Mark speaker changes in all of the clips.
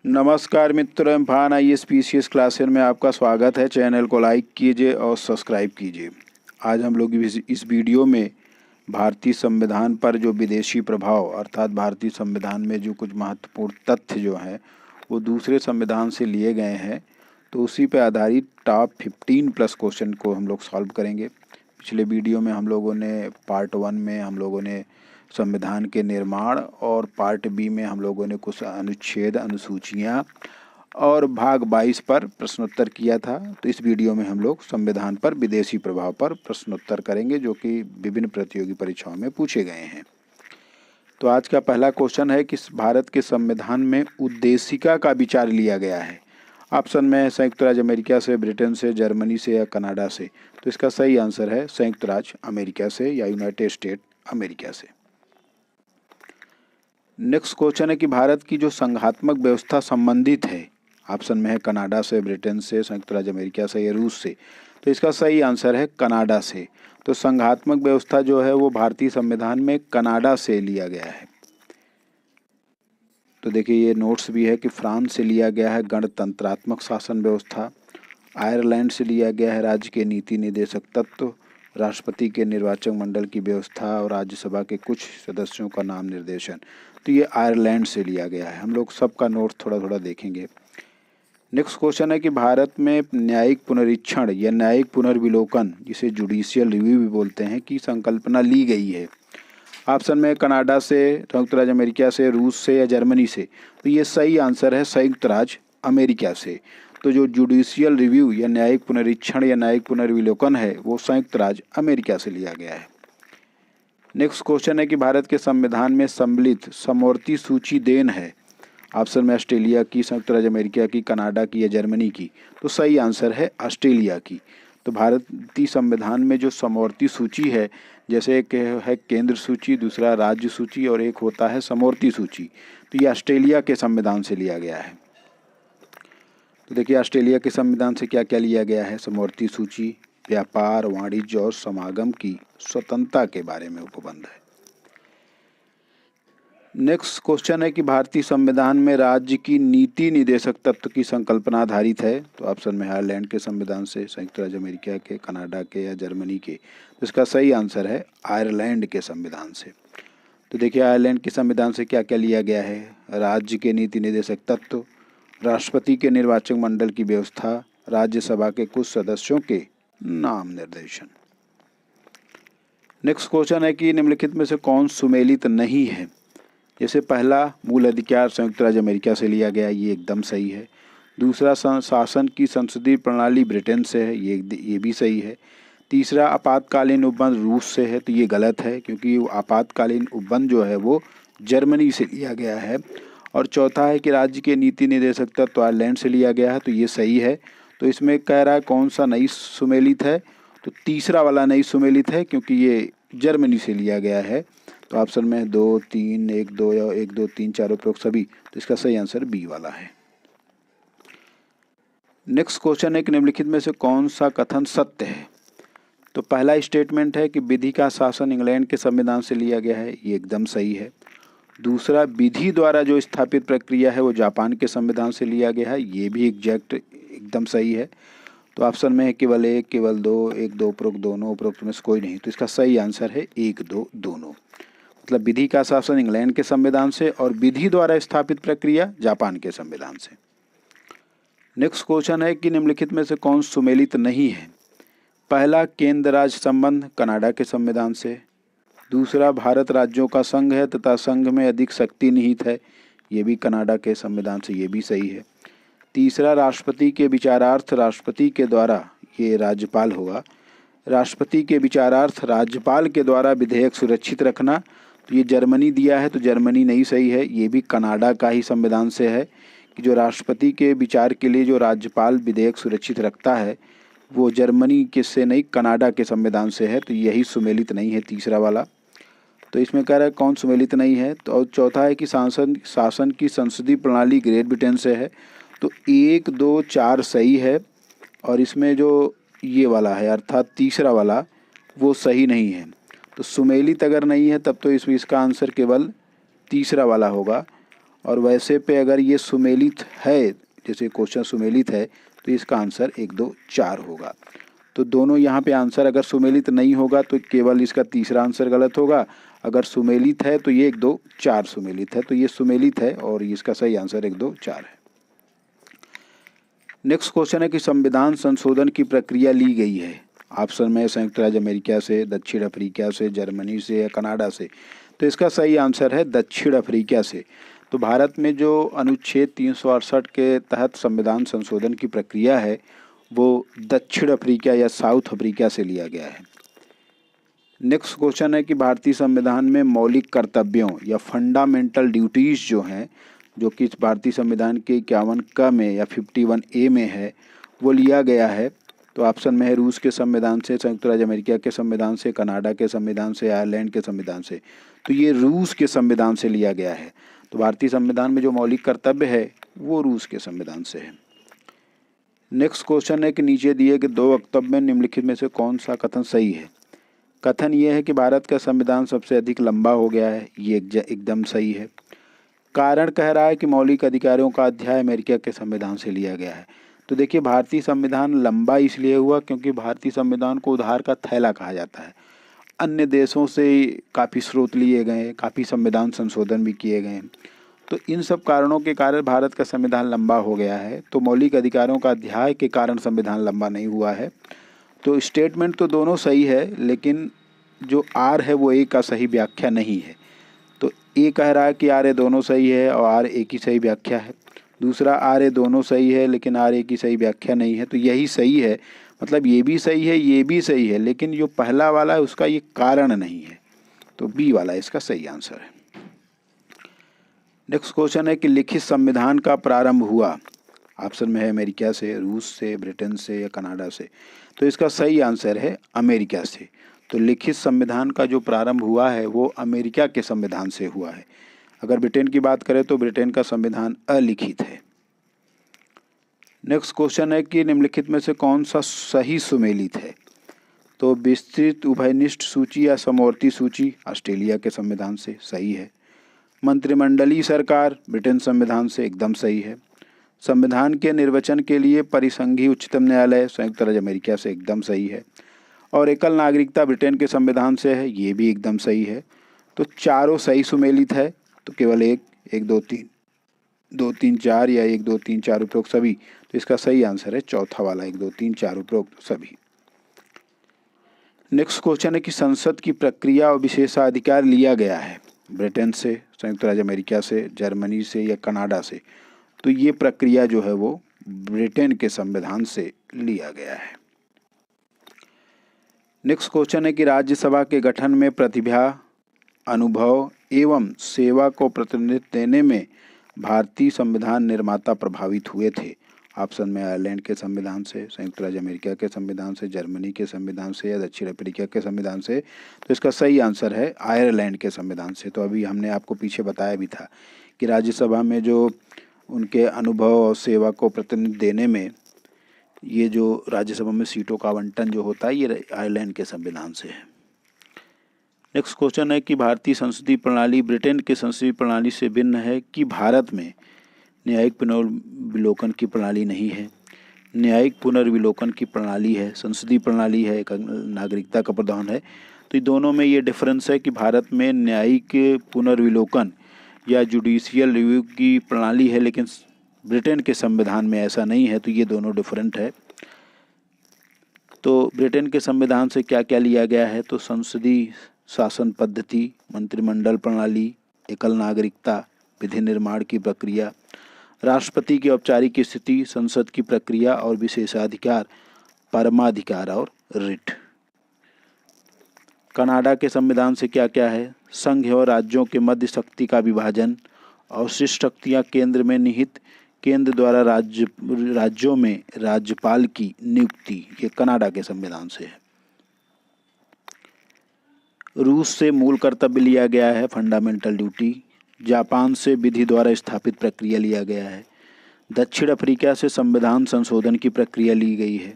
Speaker 1: नमस्कार मित्रों, इम्फान IAS classes में आपका स्वागत है। चैनल को लाइक कीजिए और सब्सक्राइब कीजिए। आज हम लोग इस वीडियो में भारतीय संविधान पर जो विदेशी प्रभाव अर्थात भारतीय संविधान में जो कुछ महत्वपूर्ण तथ्य जो हैं वो दूसरे संविधान से लिए गए हैं, तो उसी पर आधारित टॉप 15 प्लस क्वेश्चन को हम लोग सॉल्व करेंगे। पिछले वीडियो में हम लोगों ने पार्ट 1 में हम लोगों ने संविधान के निर्माण और पार्ट बी में हम लोगों ने कुछ अनुच्छेद, अनुसूचियाँ और भाग 22 पर प्रश्नोत्तर किया था। तो इस वीडियो में हम लोग संविधान पर विदेशी प्रभाव पर प्रश्नोत्तर करेंगे, जो कि विभिन्न प्रतियोगी परीक्षाओं में पूछे गए हैं। तो आज का पहला क्वेश्चन है कि भारत के संविधान में उद्देशिका का विचार लिया गया है। ऑप्शन में है संयुक्त राज्य अमेरिका से, ब्रिटेन से, जर्मनी से या कनाडा से। तो इसका सही आंसर है संयुक्त राज्य अमेरिका से या यूनाइटेड स्टेट अमेरिका से। नेक्स्ट क्वेश्चन है कि भारत की जो संघात्मक व्यवस्था संबंधित है, ऑप्शन में है कनाडा से, ब्रिटेन से, संयुक्त राज्य अमेरिका से या रूस से। तो इसका सही आंसर है कनाडा से। तो संघात्मक व्यवस्था जो है वो भारतीय संविधान में कनाडा से लिया गया है। तो देखिए ये नोट्स भी है कि फ्रांस से लिया गया है गणतंत्रात्मक शासन व्यवस्था, आयरलैंड से लिया गया है राज्य के नीति निर्देशक तत्व, राष्ट्रपति के निर्वाचक मंडल की व्यवस्था और राज्यसभा के कुछ सदस्यों का नाम निर्देशन। तो ये आयरलैंड से लिया गया है। हम लोग सबका नोट थोड़ा थोड़ा देखेंगे। नेक्स्ट क्वेश्चन है कि भारत में न्यायिक पुनरीक्षण या न्यायिक पुनर्विलोकन, जिसे जुडिशियल रिव्यू भी बोलते हैं, की संकल्पना ली गई है। ऑप्शन में कनाडा से, संयुक्त राज्य अमेरिका से, रूस से या जर्मनी से। तो ये सही आंसर है संयुक्त राज्य अमेरिका से। तो जो जुडिशियल रिव्यू या न्यायिक पुनरीक्षण या न्यायिक पुनर्विलोकन है वो संयुक्त राज्य अमेरिका से लिया गया है। नेक्स्ट क्वेश्चन है कि भारत के संविधान में सम्मिलित समवर्ती सूची देन है। ऑप्शन में ऑस्ट्रेलिया की, संयुक्त राज्य अमेरिका की, कनाडा की या जर्मनी की। तो सही आंसर है ऑस्ट्रेलिया की। तो भारतीय संविधान में जो समवर्ती सूची है, जैसे एक है केंद्र सूची, दूसरा राज्य सूची और एक होता है समवर्ती सूची, तो ये ऑस्ट्रेलिया के संविधान से लिया गया है। तो देखिए ऑस्ट्रेलिया के संविधान से क्या क्या लिया गया है। समवर्ती सूची व्यापार, वाणिज्य और समागम की स्वतंत्रता के बारे में उपबंध है। नेक्स्ट क्वेश्चन है कि भारतीय संविधान में राज्य की नीति निर्देशक तत्व की संकल्पना आधारित है। तो ऑप्शन में आयरलैंड के संविधान से, संयुक्त राज्य अमेरिका के, कनाडा के या जर्मनी के। तो इसका सही आंसर है आयरलैंड के संविधान से। तो देखिए आयरलैंड के संविधान से क्या क्या लिया गया है। राज्य के नीति निर्देशक तत्व, राष्ट्रपति के निर्वाचक मंडल की व्यवस्था, राज्यसभा के कुछ सदस्यों के नाम निर्देशन। नेक्स्ट क्वेश्चन है कि निम्नलिखित में से कौन सुमेलित नहीं है। जैसे पहला, मूल अधिकार संयुक्त राज्य अमेरिका से लिया गया, ये एकदम सही है। दूसरा, शासन की संसदीय प्रणाली ब्रिटेन से है, ये भी सही है। तीसरा, आपातकालीन उपबंध रूस से है, तो ये गलत है क्योंकि आपातकालीन उपबंध जो है वो जर्मनी से लिया गया है। और चौथा है कि राज्य के नीति निर्देशक तत्व आयरलैंड से लिया गया है, तो ये सही है। तो इसमें कह रहा है कौन सा नहीं सुमेलित है, तो तीसरा वाला नहीं सुमेलित है क्योंकि ये जर्मनी से लिया गया है। तो ऑप्शन में 2, 3, 1, 2 या 1, 2, 3, 4 उपरोक्त सभी। तो इसका सही आंसर बी वाला है। नेक्स्ट क्वेश्चन है कि निम्नलिखित में से कौन सा कथन सत्य है। तो पहला स्टेटमेंट है कि विधि का शासन इंग्लैंड के संविधान से लिया गया है, ये एकदम सही है। दूसरा, विधि द्वारा जो स्थापित प्रक्रिया है वो जापान के संविधान से लिया गया है, ये भी एग्जैक्ट एकदम सही है। तो ऑप्शन में है केवल 1, केवल 2, 1, 2 उपरोक्त, दोनों उपरोक्त में से कोई नहीं। तो इसका सही आंसर है 1, 2 दोनों। मतलब विधि का शासन इंग्लैंड के संविधान से और विधि द्वारा स्थापित प्रक्रिया जापान के संविधान से। नेक्स्ट क्वेश्चन है कि निम्नलिखित में से कौन सुमेलित नहीं है। पहला, केंद्र राज्य संबंध कनाडा के संविधान से। दूसरा, भारत राज्यों का संघ है तथा संघ में अधिक शक्ति निहित है, ये भी कनाडा के संविधान से, ये भी सही है। तीसरा, राष्ट्रपति के विचारार्थ राष्ट्रपति के द्वारा, ये राज्यपाल होगा, राष्ट्रपति के विचारार्थ राज्यपाल के द्वारा विधेयक सुरक्षित रखना, तो ये जर्मनी दिया है, तो जर्मनी नहीं सही है। ये भी कनाडा का ही संविधान से है कि जो राष्ट्रपति के विचार के लिए जो राज्यपाल विधेयक सुरक्षित रखता है वो जर्मनी के से नहीं, कनाडा के संविधान से है। तो यही सुमेलित नहीं है तीसरा वाला। तो इसमें कह रहा है कौन सुमेलित नहीं है। तो चौथा है कि शासन की संसदीय प्रणाली ग्रेट ब्रिटेन से है, तो 1, 2, 4 सही है। और इसमें जो ये वाला है अर्थात तीसरा वाला वो सही नहीं है। तो सुमेलित अगर नहीं है तब तो इसका आंसर केवल तीसरा वाला होगा। और वैसे पे अगर ये सुमेलित है, जैसे क्वेश्चन सुमेलित है, तो इसका आंसर 1 2 4 होगा। तो दोनों यहाँ पे आंसर अगर सुमेलित नहीं होगा तो केवल इसका तीसरा आंसर गलत होगा, अगर सुमेलित है तो ये 1 2 4 सुमेलित है, तो ये सुमेलित है और इसका सही आंसर 1 2 4 है। नेक्स्ट क्वेश्चन है कि संविधान संशोधन की प्रक्रिया ली गई है। ऑप्शन में संयुक्त राज्य अमेरिका से, दक्षिण अफ्रीका से, जर्मनी से या कनाडा से। तो इसका सही आंसर है दक्षिण अफ्रीका से। तो भारत में जो अनुच्छेद 368 के तहत संविधान संशोधन की प्रक्रिया है वो दक्षिण अफ्रीका या साउथ अफ्रीका से लिया गया है। नेक्स्ट क्वेश्चन है कि भारतीय संविधान में मौलिक कर्तव्यों या फंडामेंटल ड्यूटीज़ जो हैं, जो कि भारतीय संविधान के 51 क में या 51A में है, वो लिया गया है। तो ऑप्शन में है रूस के संविधान से, संयुक्त राज्य अमेरिका के संविधान से, कनाडा के संविधान से, आयरलैंड के संविधान से। तो ये रूस के संविधान से लिया गया है। तो भारतीय संविधान में जो मौलिक कर्तव्य है वो रूस के संविधान से है। नेक्स्ट क्वेश्चन है कि नीचे दिए गए 2 वक्तव्य में निम्नलिखित में से कौन सा कथन सही है। कथन ये है कि भारत का संविधान सबसे अधिक लंबा हो गया है, ये एकदम सही है। कारण कह रहा है कि मौलिक अधिकारों का अध्याय अमेरिका के संविधान से लिया गया है। तो देखिए, भारतीय संविधान लंबा इसलिए हुआ क्योंकि भारतीय संविधान को उधार का थैला कहा जाता है। अन्य देशों से काफ़ी स्रोत लिए गए, काफ़ी संविधान संशोधन भी किए गए। तो इन सब कारणों के कारण भारत का संविधान लंबा हो गया है। तो मौलिक अधिकारों का अध्याय के कारण संविधान लंबा नहीं हुआ है। तो स्टेटमेंट तो दोनों सही है, लेकिन जो आर है वो ए का सही व्याख्या नहीं है। तो ए कह रहा है कि आर ए दोनों सही है और आर ए की सही व्याख्या है। दूसरा आर ए दोनों सही है लेकिन आर ए की सही व्याख्या नहीं है। तो यही सही है, मतलब ये भी सही है, ये भी सही है, लेकिन जो पहला वाला है उसका ये कारण नहीं है। तो बी वाला इसका सही आंसर है। नेक्स्ट क्वेश्चन है कि लिखित संविधान का प्रारंभ हुआ। ऑप्शन में है अमेरिका से, रूस से, ब्रिटेन से या कनाडा से। तो इसका सही आंसर है अमेरिका से। तो लिखित संविधान का जो प्रारंभ हुआ है वो अमेरिका के संविधान से हुआ है। अगर ब्रिटेन की बात करें तो ब्रिटेन का संविधान अलिखित है। नेक्स्ट क्वेश्चन है कि निम्नलिखित में से कौन सा सही सुमेलित है। तो विस्तृत उभयनिष्ठ सूची या समवर्ती सूची ऑस्ट्रेलिया के संविधान से सही है। मंत्रिमंडलीय सरकार ब्रिटेन संविधान से एकदम सही है। संविधान के निर्वचन के लिए परिसंघीय उच्चतम न्यायालय संयुक्त राज्य अमेरिका से एकदम सही है। और एकल नागरिकता ब्रिटेन के संविधान से है, ये भी एकदम सही है। तो चारों सही सुमेलित है। तो केवल 1 2 3 2 3 4 या 1 2 3 4 उपरोक्त सभी। तो इसका सही आंसर है चौथा वाला 1 2 3 4 उपरोक्त सभी। नेक्स्ट क्वेश्चन है कि संसद की प्रक्रिया और विशेषाधिकार लिया गया है ब्रिटेन से, संयुक्त राज्य अमेरिका से, जर्मनी से या कनाडा से। तो ये प्रक्रिया जो है वो ब्रिटेन के संविधान से लिया गया है। नेक्स्ट क्वेश्चन है कि राज्यसभा के गठन में प्रतिभा, अनुभव एवं सेवा को प्रतिनिधित्व देने में भारतीय संविधान निर्माता प्रभावित हुए थे। ऑप्शन में आयरलैंड के संविधान से, संयुक्त राज्य अमेरिका के संविधान से, जर्मनी के संविधान से या दक्षिण अफ्रीका के संविधान से। तो इसका सही आंसर है आयरलैंड के संविधान से। तो अभी हमने आपको पीछे बताया भी था कि राज्यसभा में जो उनके अनुभव और सेवा को प्रतिनिधित्व देने में ये जो राज्यसभा में सीटों का आवंटन जो होता है ये आयरलैंड के संविधान से है। नेक्स्ट क्वेश्चन है कि भारतीय संसदीय प्रणाली ब्रिटेन के संसदीय प्रणाली से भिन्न है कि भारत में न्यायिक पुनर्विलोकन की प्रणाली नहीं है। न्यायिक पुनर्विलोकन की प्रणाली है, संसदीय प्रणाली है, एक नागरिकता का प्रावधान है। तो दोनों में ये डिफरेंस है कि भारत में न्यायिक पुनर्विलोकन या जुडिशियल रिव्यू की प्रणाली है, लेकिन ब्रिटेन के संविधान में ऐसा नहीं है। तो ये दोनों डिफरेंट है। तो ब्रिटेन के संविधान से क्या क्या लिया गया है, तो संसदीय शासन पद्धति, मंत्रिमंडल प्रणाली, एकल नागरिकता, विधि निर्माण की प्रक्रिया, राष्ट्रपति की औपचारिक स्थिति, संसद की प्रक्रिया और विशेषाधिकार, परमाधिकार और रिट। कनाडा के संविधान से क्या क्या है, संघ और राज्यों के मध्य शक्ति का विभाजन, अवशिष्ट शक्तियाँ केंद्र में निहित, केंद्र द्वारा राज्यों में राज्यपाल की नियुक्ति, ये कनाडा के संविधान से है। रूस से मूल कर्तव्य लिया गया है फंडामेंटल ड्यूटी। जापान से विधि द्वारा स्थापित प्रक्रिया लिया गया है। दक्षिण अफ्रीका से संविधान संशोधन की प्रक्रिया ली गई है।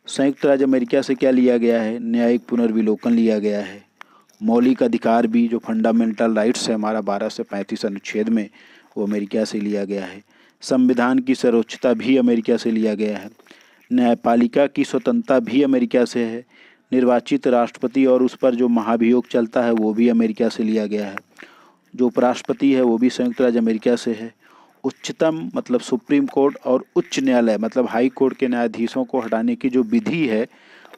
Speaker 1: संयुक्त राज्य अमेरिका से क्या लिया गया है, न्यायिक पुनर्विलोकन लिया गया है। मौलिक अधिकार भी जो फंडामेंटल राइट्स है हमारा 12 से 35 अनुच्छेद में, वो अमेरिका से लिया गया है। संविधान की सर्वोच्चता भी अमेरिका से लिया गया है। न्यायपालिका की स्वतंत्रता भी अमेरिका से है। निर्वाचित राष्ट्रपति और उस पर जो महाभियोग चलता है वो भी अमेरिका से लिया गया है। जो उपराष्ट्रपति है वो भी संयुक्त राज्य अमेरिका से है। उच्चतम मतलब सुप्रीम कोर्ट और उच्च न्यायालय मतलब हाई कोर्ट के न्यायाधीशों को हटाने की जो विधि है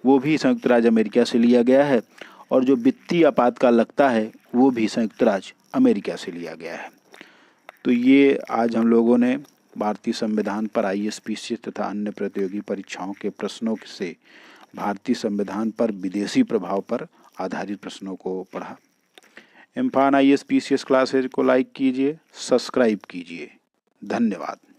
Speaker 1: वो भी संयुक्त राज्य अमेरिका से लिया गया है। और जो वित्तीय आपातकाल लगता है वो भी संयुक्त राज्य अमेरिका से लिया गया है। तो ये आज हम लोगों ने भारतीय संविधान पर IAS PCS तथा अन्य प्रतियोगी परीक्षाओं के प्रश्नों से भारतीय संविधान पर विदेशी प्रभाव पर आधारित प्रश्नों को पढ़ा। इम्फान IAS PCS क्लासेज को लाइक कीजिए, सब्सक्राइब कीजिए। धन्यवाद।